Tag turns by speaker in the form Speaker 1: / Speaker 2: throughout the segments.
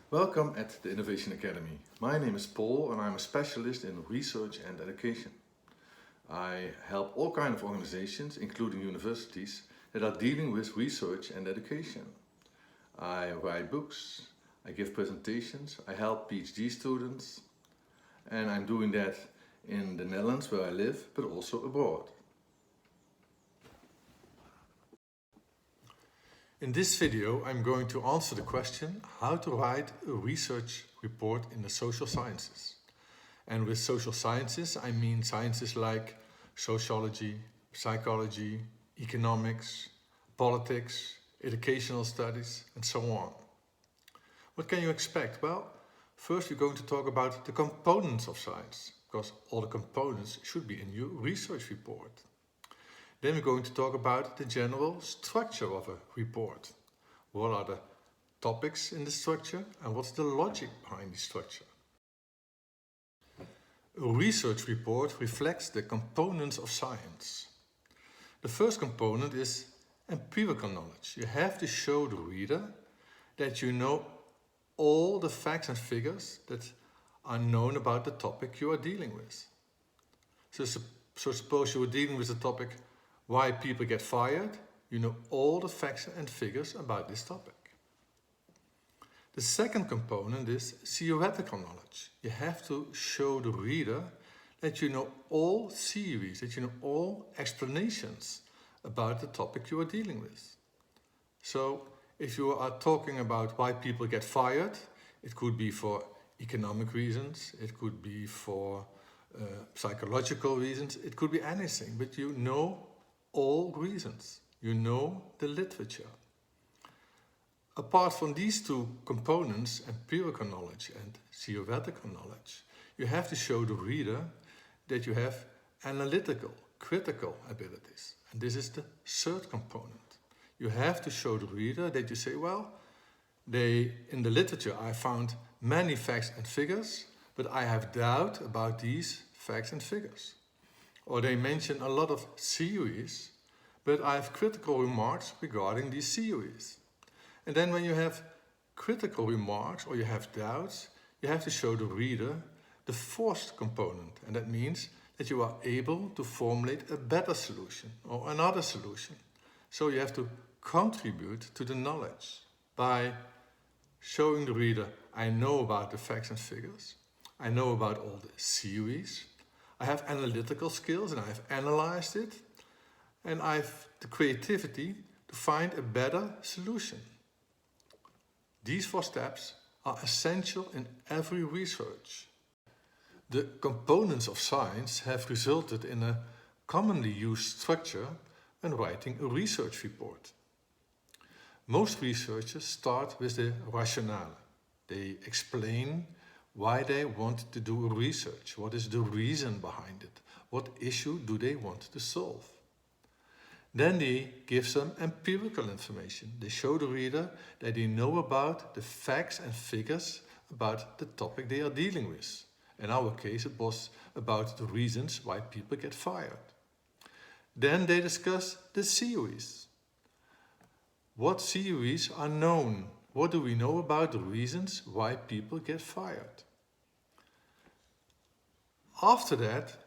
Speaker 1: Welcome at the Innovation Academy. My name is Paul and I'm a specialist in research and education. I help all kinds of organizations, including universities, that are dealing with research and education. I write books, I give presentations, I help PhD students, and I'm doing that in the Netherlands where I live, but also abroad. In this video, I'm going to answer the question how to write a research report in the social sciences. And with social sciences, I mean sciences like sociology, psychology, economics, politics, educational studies, and so on. What can you expect? Well, first we're going to talk about the components of science, because all the components should be in your research report. Then we're going to talk about the general structure of a report. What are the topics in the structure and what's the logic behind the structure? A research report reflects the components of science. The first component is empirical knowledge. You have to show the reader that you know all the facts and figures that are known about the topic you are dealing with. So suppose you are dealing with the topic why people get fired, you know all the facts and figures about this topic. The second component is theoretical knowledge. You have to show the reader that you know all theories, that you know all explanations about the topic you are dealing with. So if you are talking about why people get fired, it could be for economic reasons, it could be for psychological reasons, it could be anything, but you know all reasons. You know the literature. Apart from these two components, empirical knowledge and theoretical knowledge, you have to show the reader that you have analytical, critical abilities. And this is the third component. You have to show the reader that you say, well, in the literature I found many facts and figures, but I have doubt about these facts and figures. Or they mention a lot of theories, but I have critical remarks regarding these theories. And then when you have critical remarks or you have doubts, you have to show the reader the fourth component. And that means that you are able to formulate a better solution or another solution. So you have to contribute to the knowledge by showing the reader, I know about the facts and figures, I know about all the theories, I have analytical skills and I have analyzed it, and I have the creativity to find a better solution. These 4 steps are essential in every research. The components of science have resulted in a commonly used structure when writing a research report. Most researchers start with the rationale. They explain why they want to do research, what is the reason behind it, what issue do they want to solve. Then they give some empirical information. They show the reader that they know about the facts and figures about the topic they are dealing with. In our case, it was about the reasons why people get fired. Then they discuss the theories. What theories are known? What do we know about the reasons why people get fired? After that,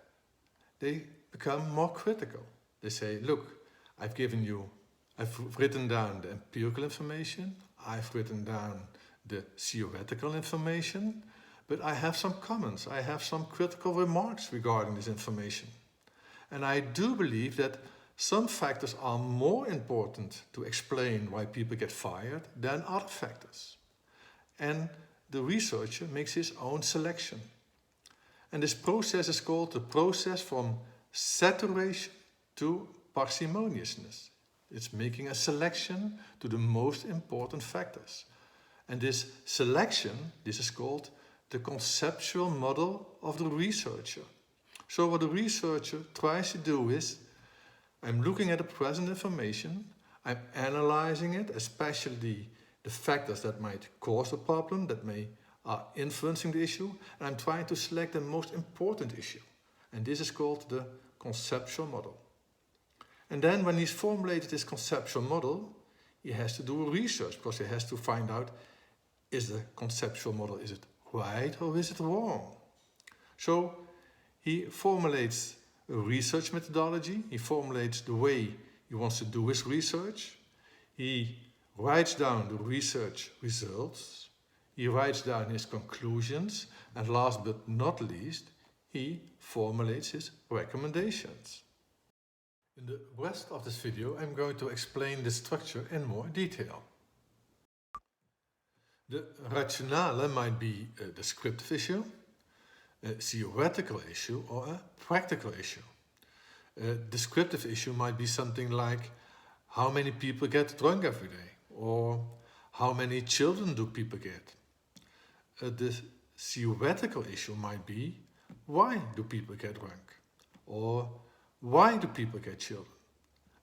Speaker 1: they become more critical. They say, look, I've written down the empirical information, I've written down the theoretical information, but I have some comments, I have some critical remarks regarding this information. And I do believe that some factors are more important to explain why people get fired than other factors. And the researcher makes his own selection. And this process is called the process from saturation to parsimoniousness. It's making a selection to the most important factors. And this selection, this is called the conceptual model of the researcher. So what the researcher tries to do is, I'm looking at the present information, I'm analyzing it, especially the factors that might cause the problem, that are influencing the issue, and I'm trying to select the most important issue. And this is called the conceptual model. And then when he's formulated this conceptual model, he has to do research because he has to find out is the conceptual model, is it right or is it wrong? So he formulates a research methodology, he formulates the way he wants to do his research, he writes down the research results, he writes down his conclusions, and last but not least, he formulates his recommendations. In the rest of this video, I'm going to explain the structure in more detail. The rationale might be a descriptive issue, a theoretical issue, or a practical issue. A descriptive issue might be something like how many people get drunk every day, or how many children do people get. The theoretical issue might be why do people get drunk, or why do people get children?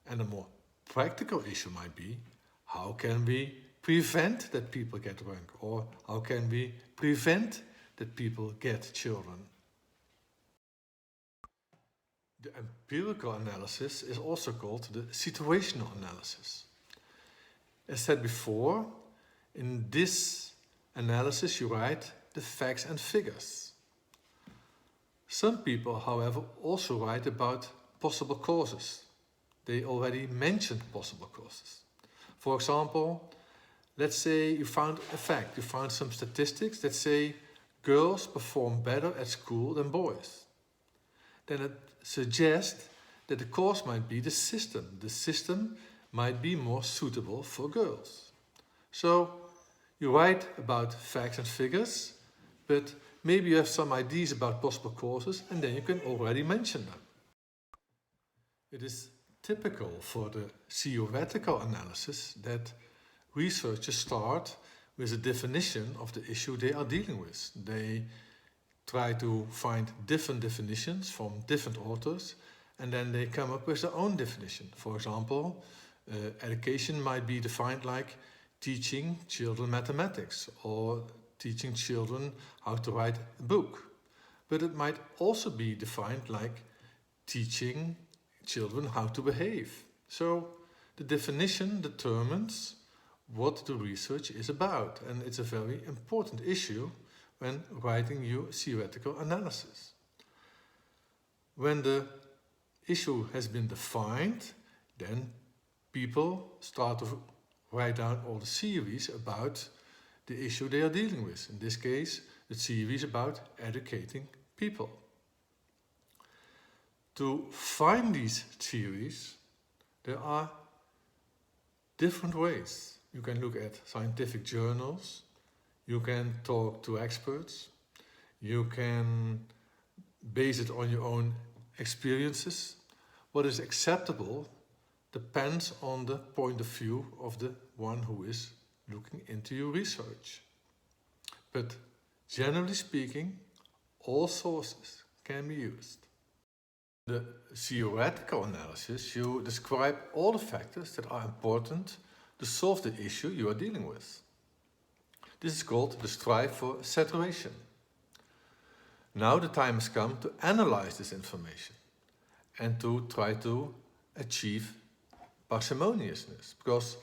Speaker 1: And a more practical issue might be how can we prevent that people get drunk, or how can we prevent that people get children? The empirical analysis is also called the situational analysis. As said before, in this analysis you write the facts and figures. Some people, however, also write about possible causes. They already mentioned possible causes. For example, let's say you found a fact, you found some statistics that say girls perform better at school than boys. Then it suggests that the cause might be the system. The system might be more suitable for girls. So you write about facts and figures, but maybe you have some ideas about possible causes and then you can already mention them. It is typical for the theoretical analysis that researchers start with a definition of the issue they are dealing with. They try to find different definitions from different authors and then they come up with their own definition. For example, education might be defined like teaching children mathematics or teaching children how to write a book. But it might also be defined like teaching children how to behave. So the definition determines what the research is about, and it's a very important issue when writing your theoretical analysis. When the issue has been defined, then people start to write down all the theories about the issue they are dealing with. In this case, the theories about educating people. To find these theories, there are different ways. You can look at scientific journals, you can talk to experts, you can base it on your own experiences. What is acceptable depends on the point of view of the one who is looking into your research. But generally speaking, all sources can be used. The theoretical analysis, you describe all the factors that are important to solve the issue you are dealing with. This is called the strive for saturation. Now the time has come to analyze this information and to try to achieve parsimoniousness, because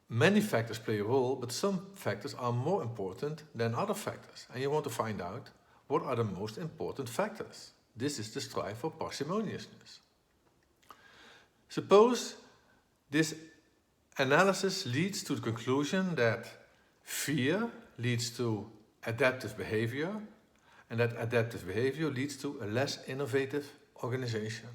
Speaker 1: many factors play a role, but some factors are more important than other factors, and you want to find out what are the most important factors. This is the strive for parsimoniousness. Suppose this analysis leads to the conclusion that fear leads to adaptive behavior, and that adaptive behavior leads to a less innovative organization.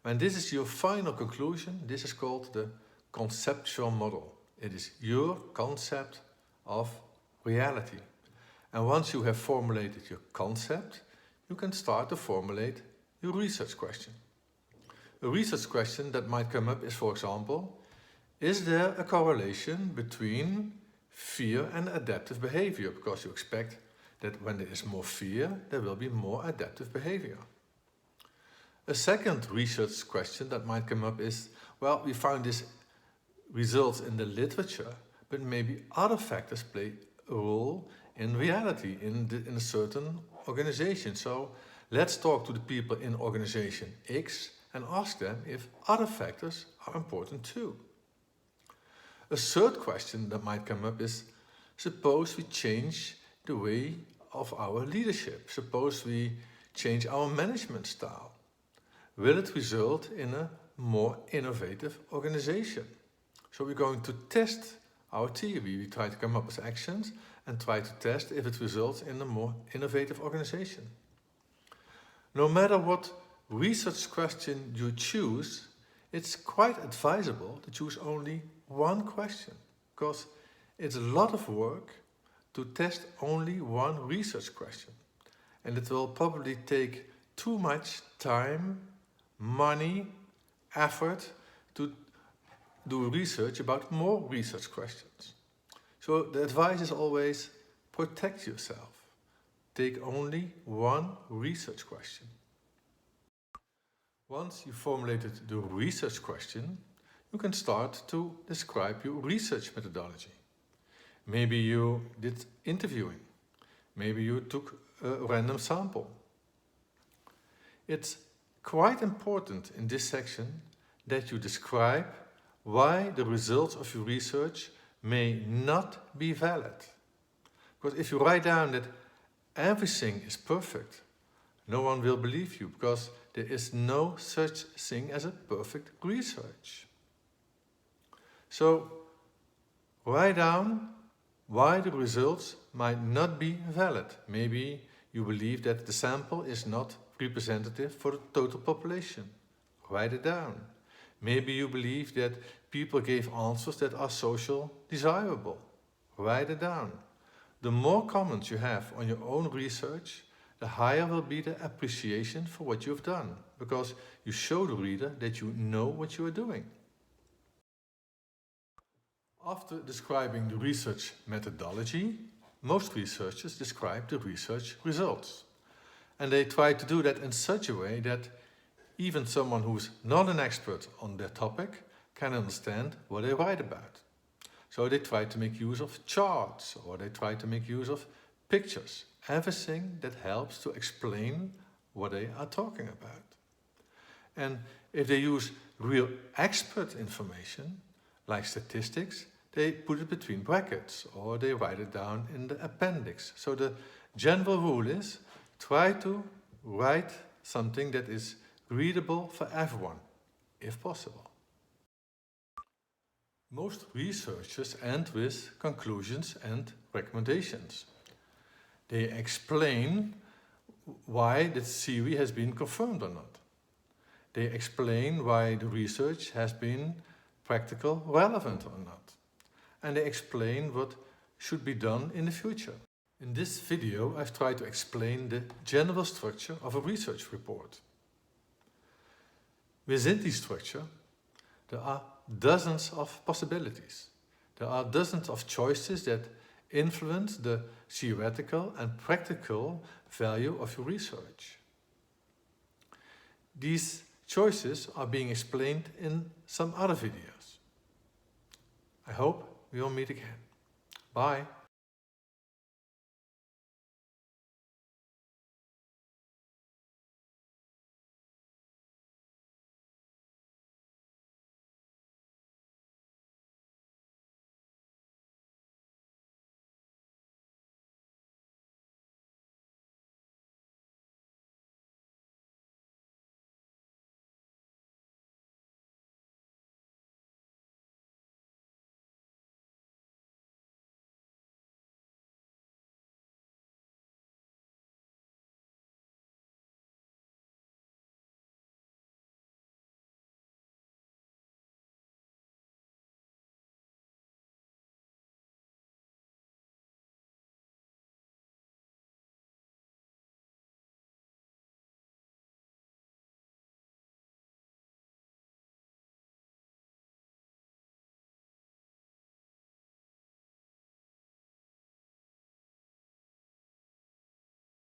Speaker 1: When this is your final conclusion, this is called the conceptual model. It is your concept of reality. And once you have formulated your concept, you can start to formulate your research question. A research question that might come up is, for example, is there a correlation between fear and adaptive behavior? Because you expect that when there is more fear, there will be more adaptive behavior. A second research question that might come up is, well, we found this results in the literature, but maybe other factors play a role in reality, in a certain organization. So let's talk to the people in organization X and ask them if other factors are important too. A third question that might come up is, Suppose we change the way of our leadership. Suppose we change our management style. Will it result in a more innovative organization? So we're going to test our theory. We try to come up with actions and try to test if it results in a more innovative organization. No matter what research question you choose, it's quite advisable to choose only one question, because it's a lot of work to test only one research question. And it will probably take too much time, money, effort to do research about more research questions. So the advice is always protect yourself. Take only one research question. Once you formulated the research question, you can start to describe your research methodology. Maybe you did interviewing. Maybe you took a random sample. It's quite important in this section that you describe why the results of your research may not be valid. Because if you write down that everything is perfect, no one will believe you, because there is no such thing as a perfect research. So write down why the results might not be valid. Maybe you believe that the sample is not representative for the total population. Write it down. Maybe you believe that people gave answers that are socially desirable. Write it down. The more comments you have on your own research, the higher will be the appreciation for what you've done, because you show the reader that you know what you are doing. After describing the research methodology, most researchers describe the research results. And they try to do that in such a way that even someone who's not an expert on their topic can understand what they write about. So they try to make use of charts, or they try to make use of pictures. Everything that helps to explain what they are talking about. And if they use real expert information, like statistics, they put it between brackets, or they write it down in the appendix. So the general rule is, try to write something that is readable for everyone, if possible. Most researchers end with conclusions and recommendations. They explain why the theory has been confirmed or not. They explain why the research has been practical relevant or not. And they explain what should be done in the future. In this video, I've tried to explain the general structure of a research report. Within this structure, there are dozens of possibilities. There are dozens of choices that influence the theoretical and practical value of your research. These choices are being explained in some other videos. I hope we will meet again. Bye.